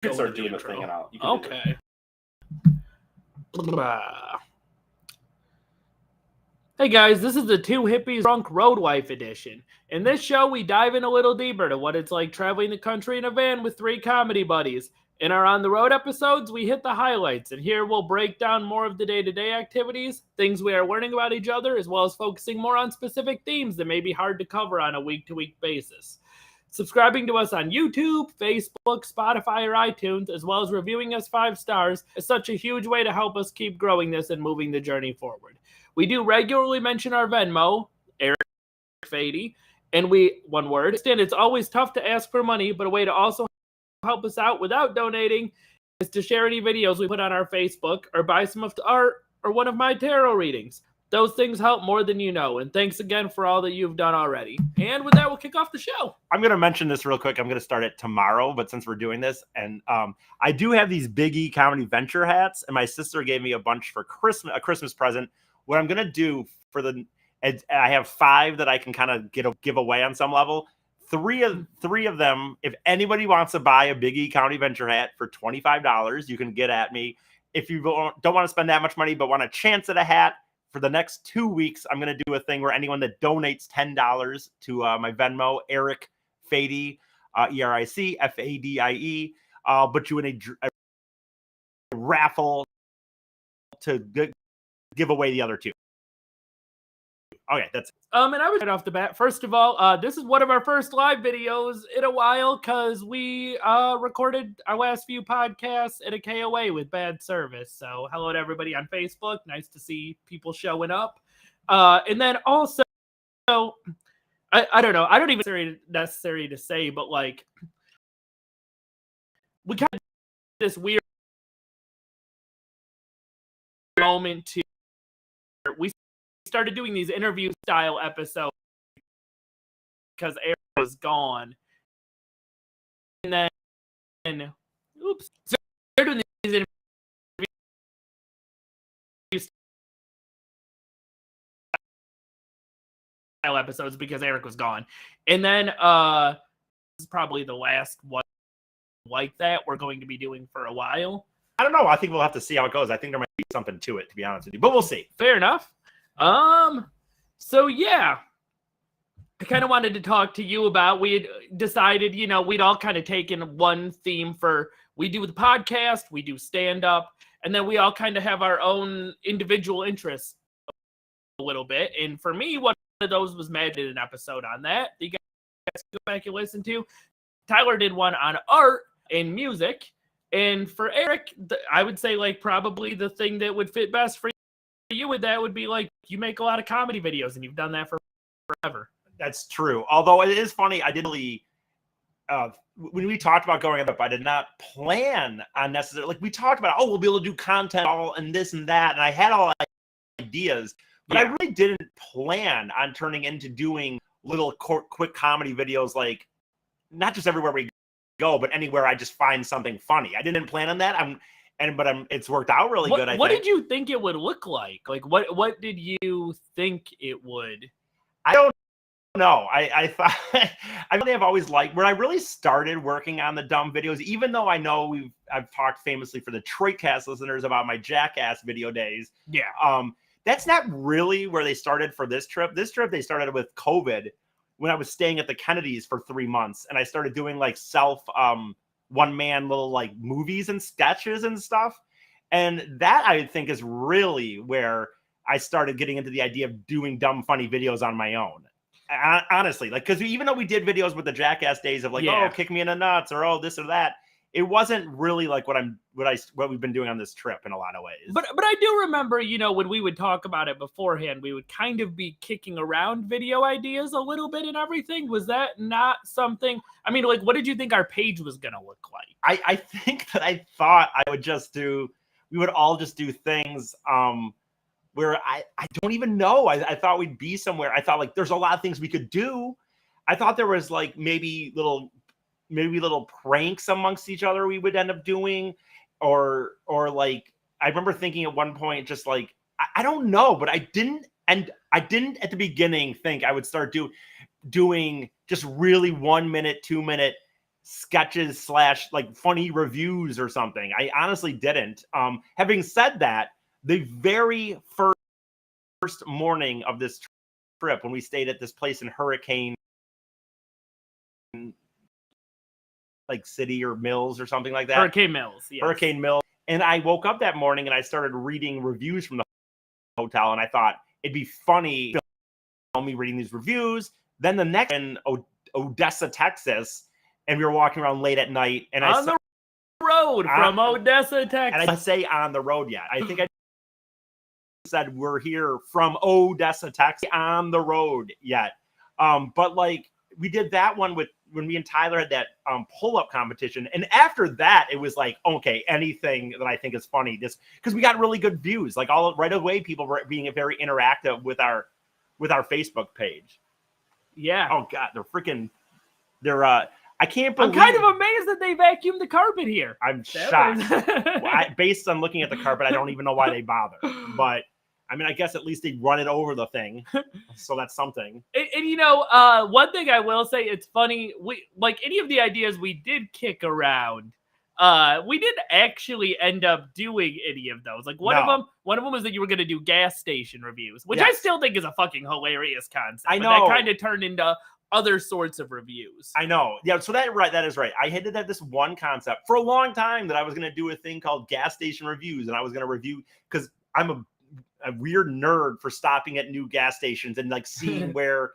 can start doing the thing and out. Okay. Hey guys, this is the Two Hippies Drunk Road Wife edition. In this show, we dive in a little deeper to what it's like traveling the country in a van with three comedy buddies. In our On the Road episodes, we hit the highlights, and here we'll break down more of the day-to-day activities, things we are learning about each other, as well as focusing more on specific themes that may be hard to cover on a week-to-week basis. Subscribing to us on YouTube, Facebook, Spotify, or iTunes, as well as reviewing us 5 stars, is such a huge way to help us keep growing this and moving the journey forward. We do regularly mention our Venmo, Eric Fady, and we, one word, understand it's always tough to ask for money, but a way to also help us out without donating is to share any videos we put on our Facebook or buy some of the art or one of my tarot readings. Those things help more than you know, and thanks again for all that you've done already. And with that, we'll kick off the show. I'm going to mention this real quick. I'm going to start it tomorrow, but since we're doing this, and I do have these Big E Comedy Venture hats, and my sister gave me a bunch for Christmas, a Christmas present. What I'm going to do for I have 5 that I can kind of give away on some level. Three of them, if anybody wants to buy a Big E Comedy Venture hat for $25, you can get at me. If you don't want to spend that much money, but want a chance at a hat, for the next 2 weeks, I'm going to do a thing where anyone that donates $10 to my Venmo, Eric Fady, ERICFADIE, I'll put you in a raffle to give away the other 2. Okay, that's it. And I was right off the bat. First of all, this is one of our first live videos in a while because we recorded our last few podcasts at a KOA with bad service. So hello to everybody on Facebook. Nice to see people showing up. And then also, I don't know. I don't even necessary to say, but like we kind of this weird moment to we started doing these interview style episodes because Eric was gone, and then so they're doing these interview style episodes because Eric was gone, and then this is probably the last one like that we're going to be doing for a while. I don't know. I think we'll have to see how it goes. I think there might be something to it, to be honest with you, but we'll see. Fair enough. So yeah, I kind of wanted to talk to you about, we had decided, we'd all kind of taken one theme for, we do the podcast, we do stand-up, and then we all kind of have our own individual interests a little bit. And for me, one of those was Matt did an episode on that. You guys go back and listen to. Tyler did one on art and music. And for Eric, I would say like probably the thing that would fit best for you with that would be like you make a lot of comedy videos and you've done that for forever. That's true. Although it is funny, I didn't really when we talked about going up, I did not plan on necessarily, like we talked about, we'll be able to do content all and this and that, and I had all ideas, but I really didn't plan on turning into doing little quick comedy videos, like not just everywhere we go, but anywhere I just find something funny. I didn't plan on that. It's worked out really good. What did you think it would look like? Like, what did you think it would? I don't know. I thought I really have always liked when I really started working on the dumb videos. Even though I know I've talked famously for the Troitcast listeners about my Jackass video days. Yeah. That's not really where they started for this trip. This trip they started with COVID when I was staying at the Kennedys for 3 months, and I started doing like one-man little like movies and sketches and stuff. And that I think is really where I started getting into the idea of doing dumb, funny videos on my own. Honestly, like, because even though we did videos with the Jackass days of like, kick me in the nuts or this or that, it wasn't really like what we've been doing on this trip in a lot of ways. But I do remember, when we would talk about it beforehand, we would kind of be kicking around video ideas a little bit and everything. Was that not something? I mean, like, what did you think our page was gonna look like? I think that I thought we would all just do things where I don't even know. I thought we'd be somewhere. I thought like there's a lot of things we could do. I thought there was like maybe little pranks amongst each other we would end up doing, or like I remember thinking at one point just like I don't know, but I didn't at the beginning think I would start doing just really 1 minute, 2 minute sketches / like funny reviews or something. I honestly didn't. Having said that, the very first morning of this trip, when we stayed at this place in Hurricane like City or Mills or something like that. Hurricane Mills. Yes. Hurricane Mills. And I woke up that morning and I started reading reviews from the hotel, and I thought it'd be funny to film me reading these reviews. Then the next in Odessa, Texas, and we were walking around late at night, and on the road from Odessa, Texas. And I didn't say on the road yet. I think I said we're here from Odessa, Texas, on the road yet. But like we did that one with when me and Tyler had that pull-up competition, and after that it was like, okay, anything that I think is funny, just because we got really good views, like all right away, people were being very interactive with our Facebook page. Yeah. Oh god, they're I can't believe. I'm kind of amazed that they vacuumed the carpet here. I'm shocked. Based on looking at the carpet, I don't even know why they bother. But I mean, I guess at least they run it over the thing, so that's something. And you know, one thing I will say, it's funny. We like any of the ideas we did kick around. We didn't actually end up doing any of those. Like one of them was that you were going to do gas station reviews, which I still think is a fucking hilarious concept. I know. But that kind of turned into other sorts of reviews. I know. Yeah. So that is right. I had this one concept for a long time that I was going to do a thing called gas station reviews, and I was going to review because I'm a weird nerd for stopping at new gas stations and like seeing where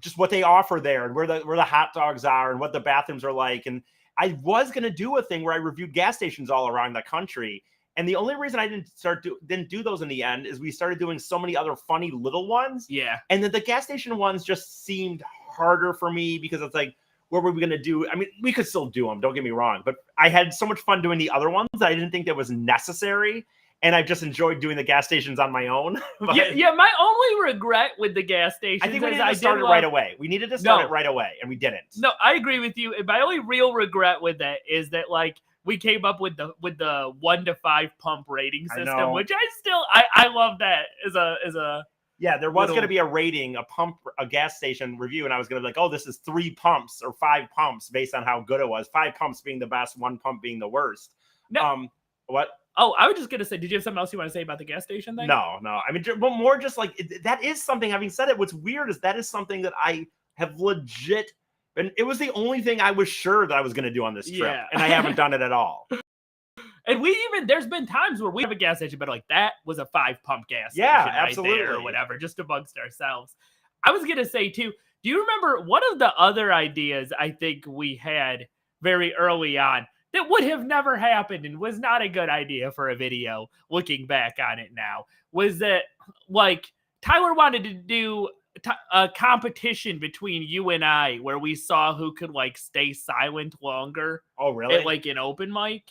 just what they offer there and where the hot dogs are and what the bathrooms are like. And I was going to do a thing where I reviewed gas stations all around the country. And the only reason I didn't do those in the end is we started doing so many other funny little ones. Yeah. And then the gas station ones just seemed harder for me because it's like, what were we going to do? I mean, we could still do them, don't get me wrong, but I had so much fun doing the other ones that I didn't think that was necessary. And I've just enjoyed doing the gas stations on my own. Yeah, my only regret with the gas stations I think we needed to start it right away. We needed to start it right away, and we didn't. No, I agree with you. And my only real regret with that is that like we came up with the 1 to 5 pump rating system, which I love that as a yeah, there was going to be a rating, a gas station review, and I was going to be like, oh, this is 3 pumps or 5 pumps based on how good it was. 5 pumps being the best, 1 pump being the worst. No. What? Oh, I was just going to say, did you have something else you want to say about the gas station thing? No. I mean, but more just like, that is something, having said it, what's weird is that is something that I have legit, and it was the only thing I was sure that I was going to do on this trip, and I haven't done it at all. And there's been times where we have a gas station, but like that was a 5 pump gas station absolutely. Right there or whatever, just amongst ourselves. I was going to say too, do you remember one of the other ideas I think we had very early on that would have never happened and was not a good idea for a video, looking back on it now, was that like Tyler wanted to do a competition between you and I where we saw who could like stay silent longer. Oh, really? At like an open mic.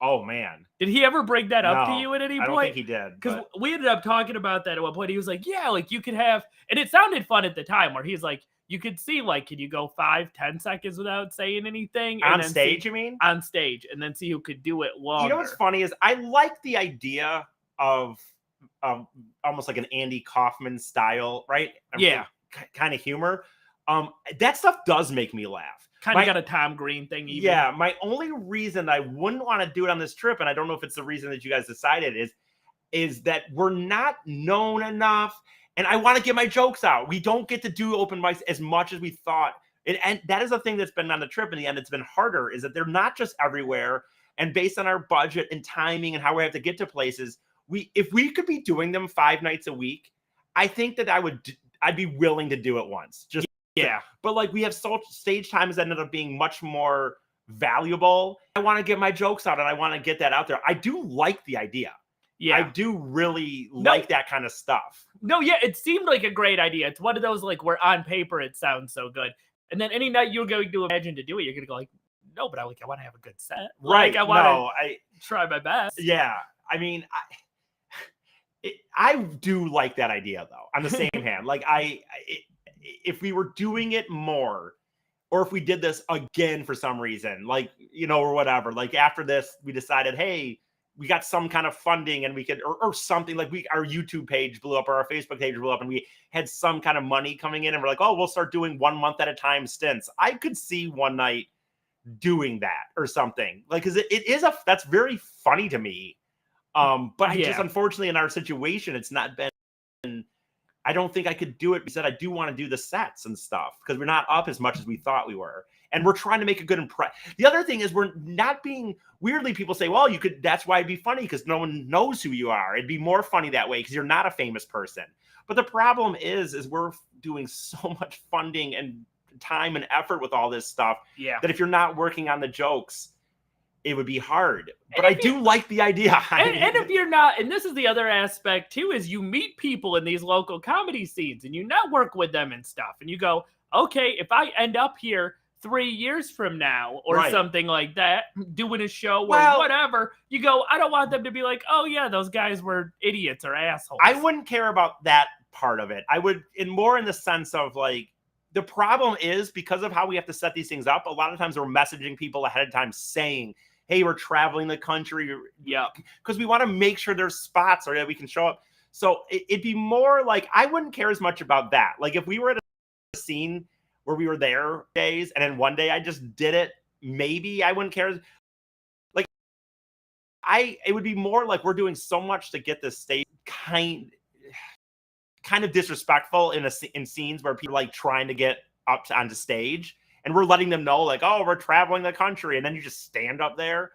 Oh, man. Did he ever bring that up to you at any point? I don't think he did. Because we ended up talking about that at one point. He was like, yeah, like you could have, and it sounded fun at the time where he's like, you could see, like, can you go 5-10 seconds without saying anything? On stage, you mean? On stage, and then see who could do it longer. You know what's funny is I like the idea of almost like an Andy Kaufman style, right? Yeah. Kind of humor. That stuff does make me laugh. Kind of got a Tom Green thing even. Yeah, my only reason I wouldn't want to do it on this trip, and I don't know if it's the reason that you guys decided, is that we're not known enough. And I want to get my jokes out. We don't get to do open mics as much as we thought. And that is the thing that's been on the trip in the end. It's been harder, is that they're not just everywhere. And based on our budget and timing and how we have to get to places, if we could be doing them 5 nights a week, I think that I'd be willing to do it once. But like we have stage times that ended up being much more valuable. I want to get my jokes out and I want to get that out there. I do like the idea. Yeah, I do really like that kind of stuff. No, yeah, it seemed like a great idea. It's one of those like where on paper it sounds so good, and then any night you're going to imagine to do it, you're going to go like, no, but I want to have a good set, right? Like, I want to try my best. Yeah, I mean, I do like that idea though. On the same hand, like if we were doing it more, or if we did this again for some reason, like or whatever, like after this we decided, hey, we got some kind of funding and we could, or something like our YouTube page blew up or our Facebook page blew up and we had some kind of money coming in and we're like, oh, we'll start doing 1 month at a time stints. I could see one night doing that or something. Like, cause it is that's very funny to me. But I just, unfortunately in our situation, it's not been, I don't think I could do it because I do want to do the sets and stuff because we're not up as much as we thought we were. And we're trying to make a good impression. The other thing is we're not being, weirdly, people say, well, you could, that's why it'd be funny because no one knows who you are. It'd be more funny that way because you're not a famous person. But the problem is we're doing so much funding and time and effort with all this stuff that if you're not working on the jokes, it would be hard. But I do like the idea. And if you're not, and this is the other aspect too, is you meet people in these local comedy scenes and you network with them and stuff. And you go, okay, if I end up here 3 years from now or something like that, doing a show or whatever, you go, I don't want them to be like, oh yeah, those guys were idiots or assholes. I wouldn't care about that part of it. I would, more in the sense of like, the problem is because of how we have to set these things up, a lot of times we're messaging people ahead of time saying, hey, we're traveling the country. Yeah. Because we want to make sure there's spots or that we can show up. So it'd be more like, I wouldn't care as much about that. Like if we were at a scene where we were there days and then one day I just did it, maybe I wouldn't care. Like it would be more like we're doing so much to get this stage kind of disrespectful in scenes where people like trying to get up onto stage. And we're letting them know, like, oh, we're traveling the country. And then you just stand up there.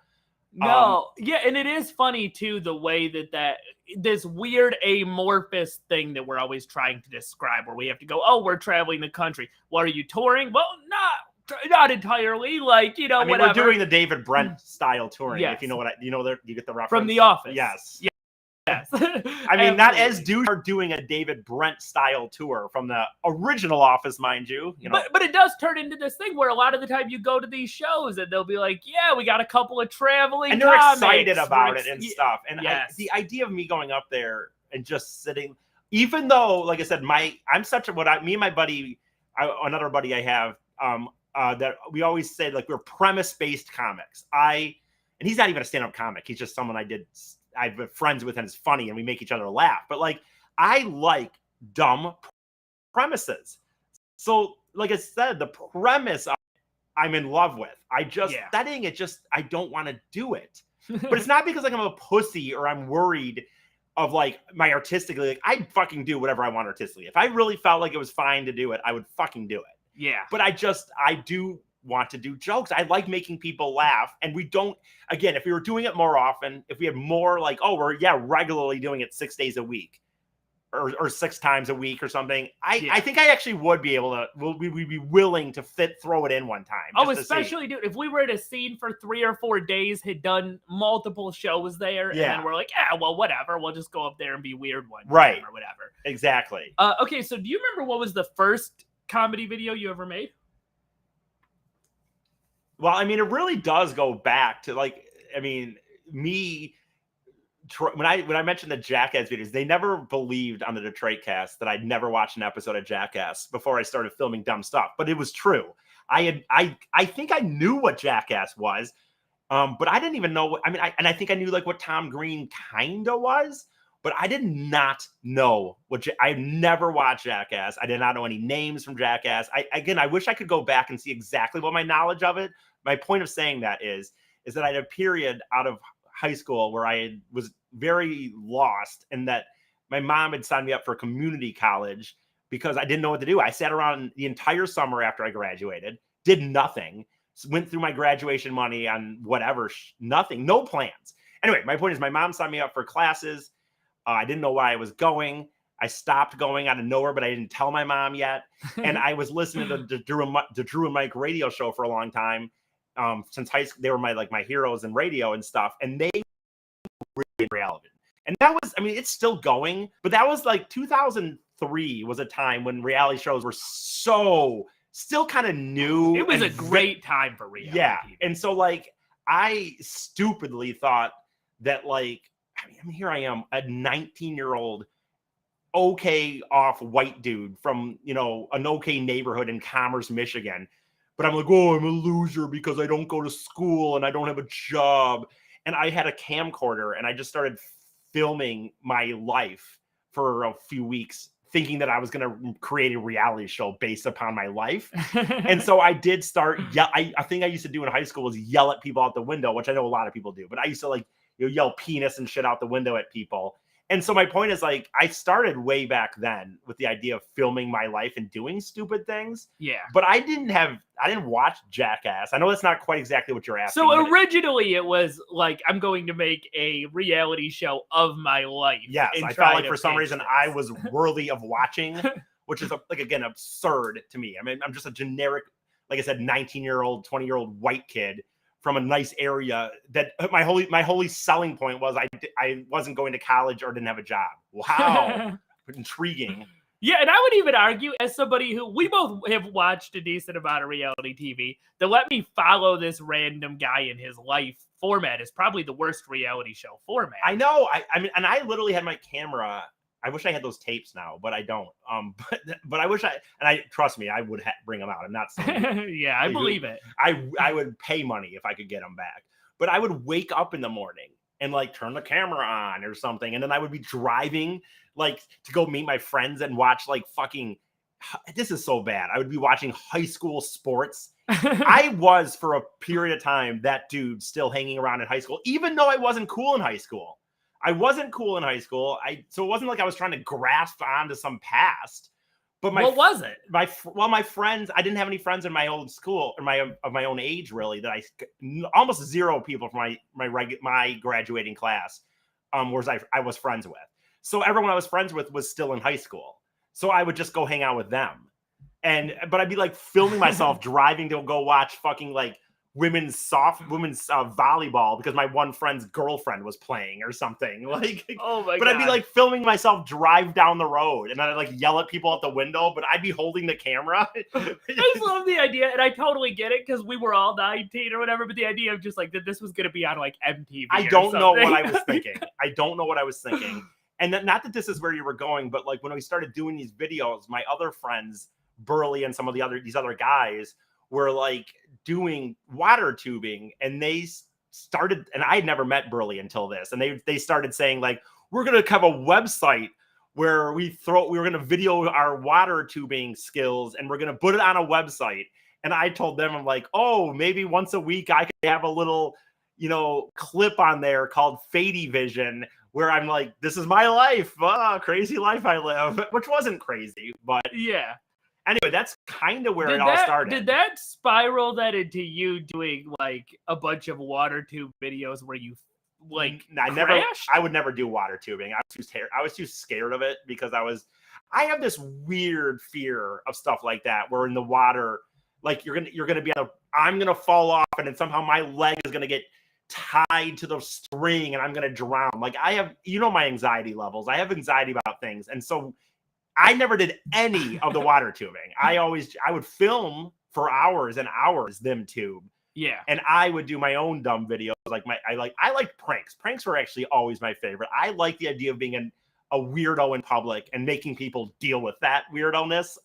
No. Yeah. And it is funny, too, the way that this weird amorphous thing that we're always trying to describe where we have to go, oh, we're traveling the country. What are you touring? Well, not entirely. Like, you know, whatever. We're doing the David Brent style touring. Yes. If you know what you get the reference from The Office. Yes. Yeah. Yes. I mean, not as dudes are doing a David Brent style tour from the original Office, mind you. But it does turn into this thing where a lot of the time you go to these shows and they'll be like, yeah, we got a couple of traveling and they're comics. Excited about it and stuff. And the idea of me going up there and just sitting, even though, like I said, me and my buddy, another buddy I have, that we always say like we're premise-based comics. And he's not even a stand-up comic. He's just someone I've been friends with and it's funny and we make each other laugh. But like, I like dumb premises. So like I said, the premise I'm in love with. Studying it, I don't want to do it. But it's not because like I'm a pussy or I'm worried of like my artistically, like I'd fucking do whatever I want artistically. If I really felt like it was fine to do it, I would fucking do it. Yeah. But I do want to do jokes. I like making people laugh. And we don't, again, if we were doing it more often, if we had more like, oh, we're regularly doing it 6 days a week or 6 times a week or something, I think I actually would be able to, we'd be willing to throw it in one time. Oh, especially, dude, if we were at a scene for 3 or 4 days, had done multiple shows there, and then we're like, yeah, well, whatever, we'll just go up there and be weird one time or whatever. Exactly. Okay, so do you remember what was the first comedy video you ever made? Well, I mean, it really does go back to like, I mean, me when I mentioned the Jackass videos, they never believed on the Detroit cast that I'd never watched an episode of Jackass before I started filming dumb stuff. But it was true. I think I knew what Jackass was, but I didn't even know what. I mean, I think I knew like what Tom Green kinda was, but I did not know what. I never watched Jackass. I did not know any names from Jackass. I wish I could go back and see exactly what my knowledge of it. My point of saying that is that I had a period out of high school where I was very lost, and that my mom had signed me up for community college because I didn't know what to do. I sat around the entire summer after I graduated, did nothing, went through my graduation money on whatever, nothing, no plans. Anyway, my point is my mom signed me up for classes. I didn't know why I was going. I stopped going out of nowhere, but I didn't tell my mom yet. And I was listening to the Drew and Mike radio show for a long time. Since high school, they were my heroes in radio and stuff. And they were really relevant. And that was, I mean, it's still going, but that was like 2003 was a time when reality shows were still kind of new. It was a great time for reality. Yeah. And so like, I stupidly thought that like, I mean, here I am, a 19-year-old, okay off white dude from, an okay neighborhood in Commerce, Michigan. But I'm like, oh, I'm a loser because I don't go to school and I don't have a job. And I had a camcorder and I just started filming my life for a few weeks thinking that I was going to create a reality show based upon my life. And so I did start. I think I used to do in high school was yell at people out the window, which I know a lot of people do. But I used to like yell penis and shit out the window at people. And so my point is like I started way back then with the idea of filming my life and doing stupid things. Yeah. But I didn't watch Jackass. I know that's not quite exactly what you're asking. So originally it was like, I'm going to make a reality show of my life. Yes, I felt like for some reason I was worthy of watching, which is like, again, absurd to me. I mean, I'm just a generic, like I said, 19-year-old, 20-year-old white kid from a nice area that my holy selling point was I wasn't going to college or didn't have a job. Wow. Intriguing. Yeah, and I would even argue, as somebody who we both have watched a decent amount of reality TV, to let me follow this random guy in his life format is probably the worst reality show format. I know. I mean, and I literally had my camera. I wish I had those tapes now, but I don't. But I wish trust me, I would bring them out. I'm not saying. Yeah, I believe it. I would pay money if I could get them back. But I would wake up in the morning and like turn the camera on or something, and then I would be driving like to go meet my friends and watch like fucking. This is so bad. I would be watching high school sports. I was for a period of time that dude still hanging around in high school, even though I wasn't cool in high school. I wasn't cool in high school. So it wasn't like I was trying to grasp onto some past. But what was it? My friends. I didn't have any friends in my old school or of my own age really. That almost zero people from my graduating class, I was friends with. So everyone I was friends with was still in high school. So I would just go hang out with them, but I'd be like filming myself driving to go watch fucking like women's volleyball because my one friend's girlfriend was playing or something. Like, oh my God. I'd be like filming myself drive down the road and I'd like yell at people out the window, but I'd be holding the camera. I just love the idea, and I totally get it because we were all 19 or whatever. But the idea of just like that this was going to be on like MTV. I don't know what I was thinking. I don't know what I was thinking. And not that this is where you were going, but like when we started doing these videos, my other friends, Burley and some of these other guys, were like doing water tubing, and they started, and I had never met Burley until this, and they started saying like, we're gonna have a website where we were gonna video our water tubing skills, and we're gonna put it on a website. And I told them, I'm like, oh, maybe once a week I could have a little, clip on there called Fady Vision, where I'm like, this is my life, crazy life I live, which wasn't crazy, but yeah. Anyway, that's kind of where it all started. Did that spiral that into you doing like a bunch of water tube videos where you like I would never do water tubing. I was too scared of it because I have this weird fear of stuff like that where in the water, like you're gonna be I'm gonna fall off and then somehow my leg is gonna get tied to the string and I'm gonna drown. Like I have, my anxiety levels. I have anxiety about things, and so I never did any of the water tubing. I would film for hours and hours them tube. Yeah. And I would do my own dumb videos. I like pranks. Pranks were actually always my favorite. I like the idea of being a weirdo in public and making people deal with that weirdo-ness.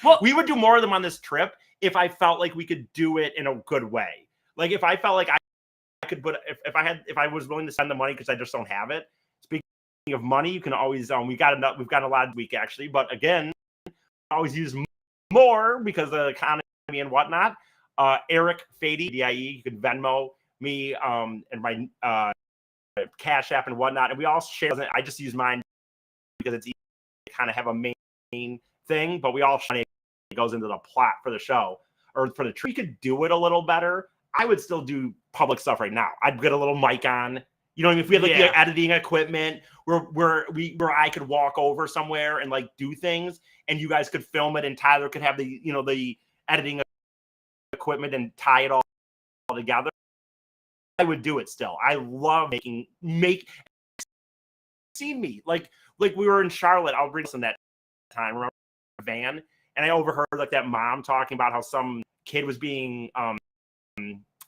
Well, we would do more of them on this trip if I felt like we could do it in a good way. Like if I felt like I could put if I was willing to spend the money because I just don't have it. Of money, you can always we've got a lot of week actually, but again, always use more because of the economy and whatnot. Eric Fady, DIE, you can Venmo me and my Cash App and whatnot, and we all share. I just use mine because it's easy to kind of have a main thing, but we all share. It goes into the plot for the show or for the tree. We could do it a little better. I would still do public stuff right now. I'd get a little mic on. You know what I mean? If we had like the editing equipment where I could walk over somewhere and like do things and you guys could film it and Tyler could have the editing equipment and tie it all together, I would do it still. I love see me like we were in Charlotte. I'll bring this in that time. Remember a van, and I overheard like that mom talking about how some kid was being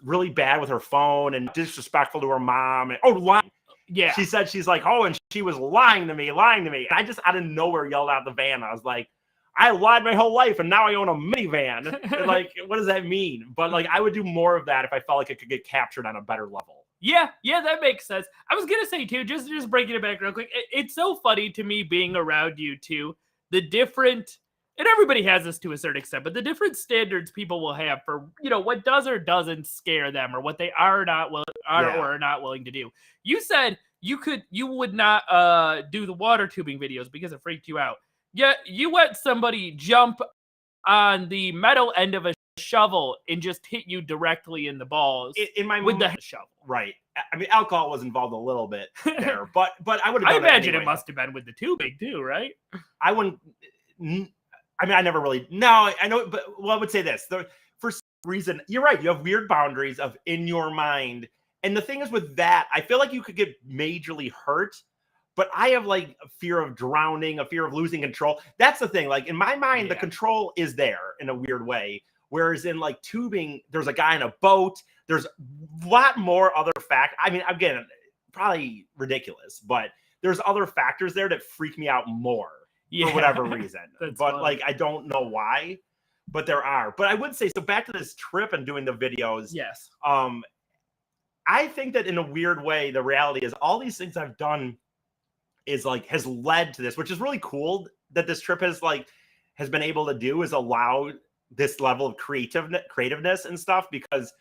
really bad with her phone and disrespectful to her mom. And lying. Yeah. She said she's like, and she was lying to me. And I just out of nowhere yelled out the van. I was like, I lied my whole life and now I own a minivan. Like, what does that mean? But like I would do more of that if I felt like it could get captured on a better level. Yeah, that makes sense. I was gonna say too, just breaking it back real quick. It's so funny to me being around you too. The different, and everybody has this to a certain extent, but the different standards people will have for what does or doesn't scare them, or what they are not will are Yeah. or are not willing to do. You said you would not do the water tubing videos because it freaked you out. Yet you let somebody jump on the metal end of a shovel and just hit you directly in the balls In my with the shovel. Right. I mean, alcohol was involved a little bit there, but I would have. I imagine it must have been with the tubing too, right? I wouldn't. I mean, I never really. No, I know, but I would say this. For some reason, you're right. You have weird boundaries of in your mind, and the thing is with that, I feel like you could get majorly hurt. But I have like a fear of drowning, a fear of losing control. That's the thing. Like in my mind, the control is there in a weird way. Whereas in like tubing, there's a guy in a boat. There's a lot more other factors. I mean, again, probably ridiculous, but there's other factors there that freak me out more for whatever reason. But funny. Like, I don't know why, but there are. But I would say, so back to this trip and doing the videos. Yes. I think that in a weird way, the reality is all these things I've done is like has led to this, which is really cool that this trip has been able to do, is allow this level of creativeness and stuff, because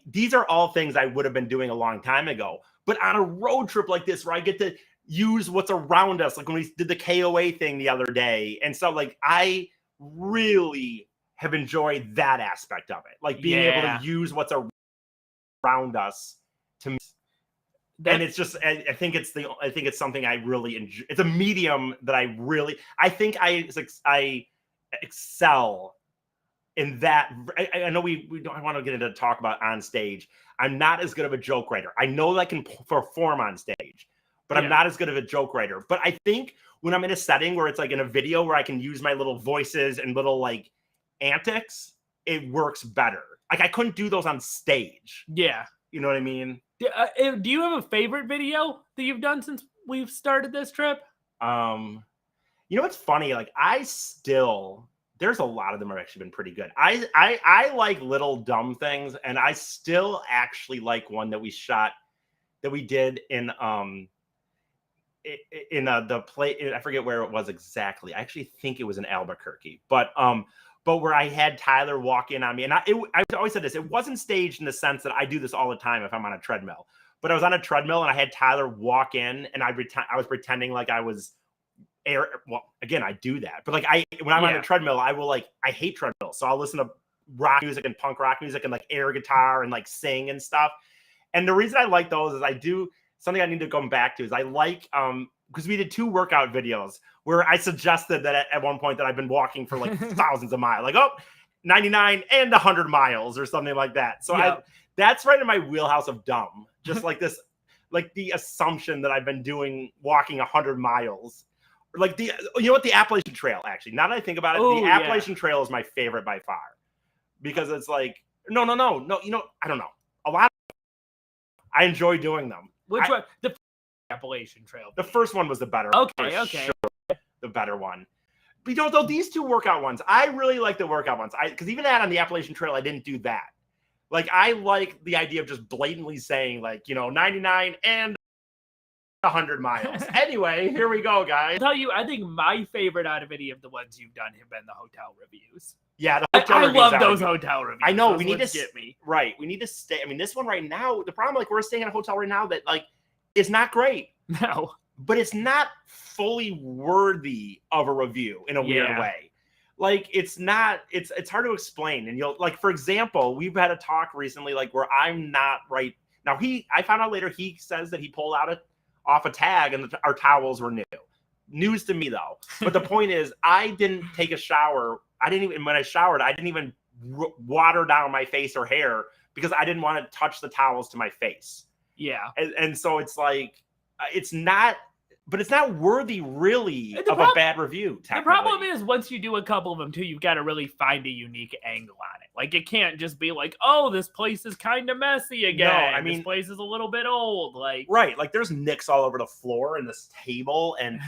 these are all things I would have been doing a long time ago. But on a road trip like this, where I get to use what's around us, like when we did the KOA thing the other day, and so like I really have enjoyed that aspect of it, like being able to use what's around us to. And it's just, I think it's something I really enjoy. It's a medium that I think I excel in that. I know we don't want to get into talk about on stage. I'm not as good of a joke writer. I know that I can perform on stage, but I'm not as good of a joke writer. But I think when I'm in a setting where it's like in a video where I can use my little voices and little like antics, it works better. Like I couldn't do those on stage. Yeah. You know what I mean? Do you have a favorite video that you've done since we've started this trip? You know what's funny? Like there's a lot of them have actually been pretty good. I like little dumb things, and I still actually like one that we did in the play. I forget where it was exactly. I actually think it was in Albuquerque, but where I had Tyler walk in on me, and I always said this, it wasn't staged in the sense that I do this all the time if I'm on a treadmill, but I was on a treadmill and I had Tyler walk in, and I was pretending like I was well, again, I do that, but like when I'm on a treadmill, I hate treadmills, so I'll listen to rock music and punk rock music and like air guitar and like sing and stuff. And the reason I like those is I do something I need to come back to is I like because we did 2 workout videos where I suggested that at one point that I've been walking for like thousands of miles, like 99 and 100 miles or something like that. So that's right in my wheelhouse of dumb. Just like this, like the assumption that I've been walking 100 miles. Like the Appalachian Trail, actually. Now that I think about it, the Appalachian Trail is my favorite by far. Because it's like, no, I don't know. A lot of I enjoy doing them. Which one? The Appalachian Trail. The first one was the better one. Okay. Sure, the better one. But though these 2 workout ones, I really like the workout ones. Because even on the Appalachian Trail, I didn't do that. Like, I like the idea of just blatantly saying, like, 99 and 100 miles. Anyway, here we go, guys. I'll tell you, I think my favorite out of any of the ones you've done have been the hotel reviews. Yeah, the hotel reviews. I love those hotel reviews. I know. Those we need to get me. Right. We need to stay. I mean, this one right now, the problem, like, we're staying in a hotel right now that, like, is not great. No. But it's not fully worthy of a review in a weird way. Like, it's not, it's hard to explain. And like, for example, we've had a talk recently, like, where I'm not right. Now, I found out later, he says that he pulled off a tag and our towels were new. News to me, though. But the point is, I didn't take a shower. When I showered, I didn't even water down my face or hair because I didn't want to touch the towels to my face. Yeah. And so it's like, it's not worthy really of a bad review. The problem is once you do a couple of them too, you've got to really find a unique angle on it. Like it can't just be like, oh, this place is kind of messy again. No, I mean, this place is a little bit old. Like right, there's nicks all over the floor and this table and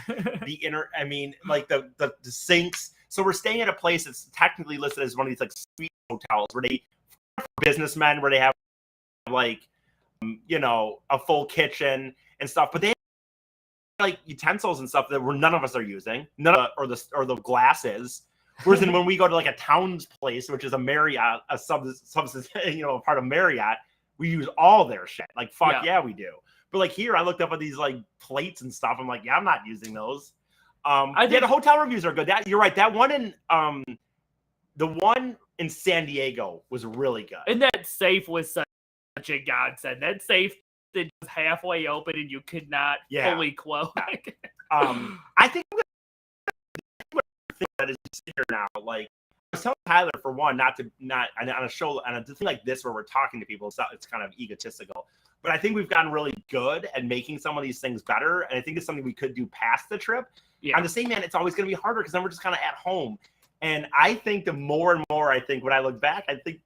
like the sinks. So we're staying at a place that's technically listed as one of these like suite hotels where businessmen where they have like you know, a full kitchen and stuff, but they have, like utensils and stuff that none of us are using, or the glasses. Whereas when we go to like a Towns Place, which is a Marriott, a you know, a part of Marriott, we use all their shit. Like, fuck yeah, we do. But like here, I looked up at these like plates and stuff. I'm like, yeah, I'm not using those. I think the hotel reviews are good. You're right. That one in the one in San Diego was really good. And that safe was such a godsend. That safe that was halfway open and you could not fully close. I think that is here now. Like, I was telling Tyler, for one, not on a show, on a thing like this where we're talking to people, it's kind of egotistical. But I think we've gotten really good at making some of these things better. And I think it's something we could do past the trip. Yeah. On the same hand, it's always going to be harder because then we're just kind of at home. And I think the more and more, I think when I look back, I think,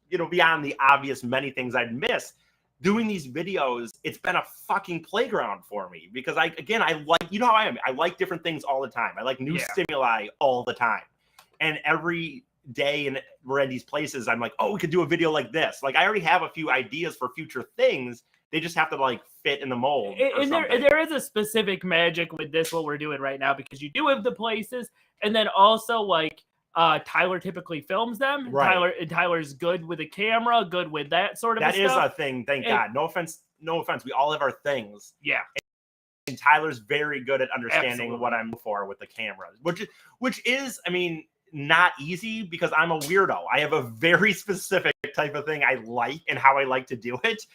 you know, beyond the obvious many things I'd miss, doing these videos, it's been a fucking playground for me because I like, you know how I am. I like different things all the time. I like new stimuli all the time. And every day we're in these places, I'm like, oh, we could do a video like this. Like, I already have a few ideas for future things. They just have to like fit in the mold. And there is a specific magic with this, what we're doing right now, because you do have the places, and then also like Tyler typically films them. Right. Tyler's good with a camera, good with that sort of stuff. That is a thing. Thank God. No offense. We all have our things. Yeah. And Tyler's very good at understanding what I'm for with the camera, which is, I mean, not easy because I'm a weirdo. I have a very specific type of thing I like and how I like to do it.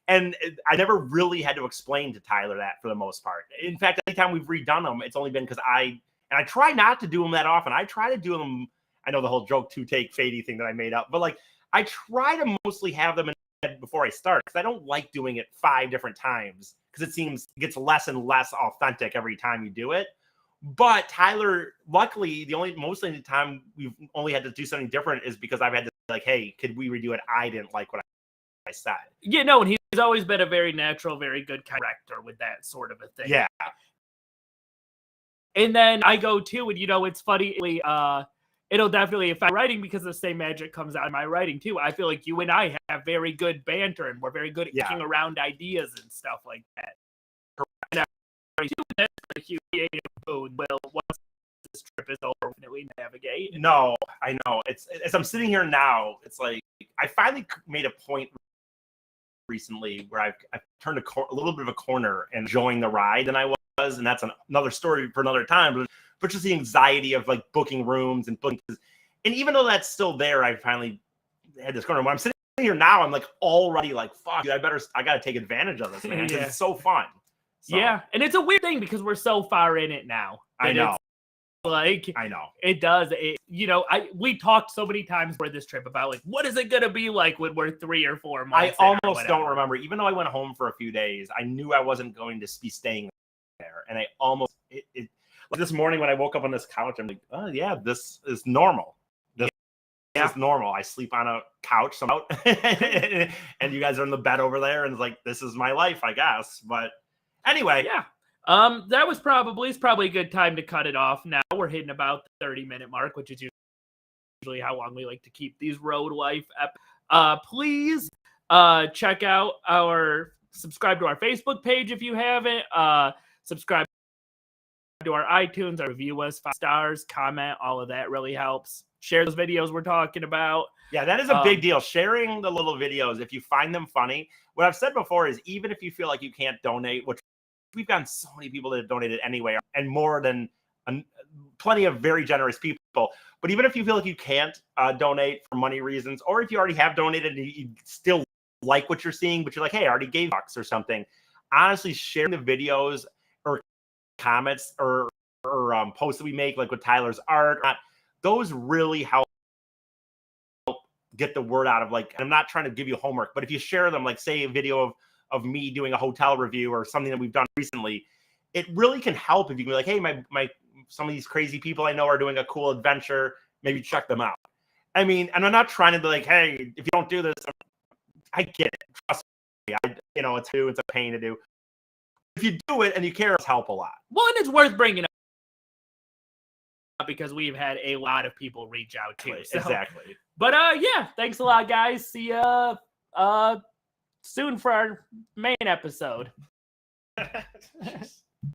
And I never really had to explain to Tyler that for the most part. In fact, anytime we've redone them, it's only been because I try not to do them that often. I try to do them. I know the whole joke 2-take fadey thing that I made up, but like I try to mostly have them in head before I start because I don't like doing it 5 different times because it gets less and less authentic every time you do it. But Tyler, luckily, mostly the time we've only had to do something different is because I've had to like, hey, could we redo it? I didn't like what I said. Yeah, no, and he's always been a very natural, very good character with that sort of a thing. Yeah. And then I go too, and you know, it's funny. It'll definitely affect writing because the same magic comes out of my writing too. I feel like you and I have very good banter, and we're very good at kicking around ideas and stuff like that. A huge boon will once this trip is over, definitely navigate. No, I know. It's as I'm sitting here now, it's like I finally made a point recently where I've turned a little bit of a corner and enjoying the ride than I was, and that's another story for another time. But just the anxiety of like booking rooms and booking, and even though that's still there, I finally had this corner. When I'm sitting here now, I'm like already like, fuck, dude, I got to take advantage of this, man. Because it's so fun. So. Yeah, and it's a weird thing because we're so far in it now. I know. Like, I know. It does. We talked so many times for this trip about like, what is it going to be like when we're 3 or 4 months? I almost don't remember. Even though I went home for a few days, I knew I wasn't going to be staying there. And I almost, like this morning when I woke up on this couch, I'm like, oh yeah, this is normal. This is normal. I sleep on a couch somehow, and you guys are in the bed over there, and it's like, this is my life, I guess. But anyway, yeah. That was probably a good time to cut it off. Now we're hitting about the 30-minute mark, which is usually how long we like to keep these road life. Please check out subscribe to our Facebook page if you haven't. Subscribe to our iTunes, or review us 5 stars, comment, all of that really helps. Share those videos we're talking about. Yeah, that is a big deal. Sharing the little videos, if you find them funny. What I've said before is even if you feel like you can't donate, which we've gotten so many people that have donated anyway, and more than plenty of very generous people. But even if you feel like you can't donate for money reasons, or if you already have donated and you still like what you're seeing, but you're like, hey, I already gave bucks or something, honestly, sharing the videos or comments or posts that we make, like with Tyler's art, those really help get the word out of, like, I'm not trying to give you homework, but if you share them, like say a video of me doing a hotel review or something that we've done recently, it really can help if you can be like, hey, my some of these crazy people I know are doing a cool adventure, maybe check them out. I mean, and I'm not trying to be like, hey, if you don't do this, I get it. Trust me. It's a pain to do. If you do it and you care, it's help a lot. Well, and it's worth bringing up because we've had a lot of people reach out too. So. Exactly. But yeah, thanks a lot, guys. See ya soon for our main episode.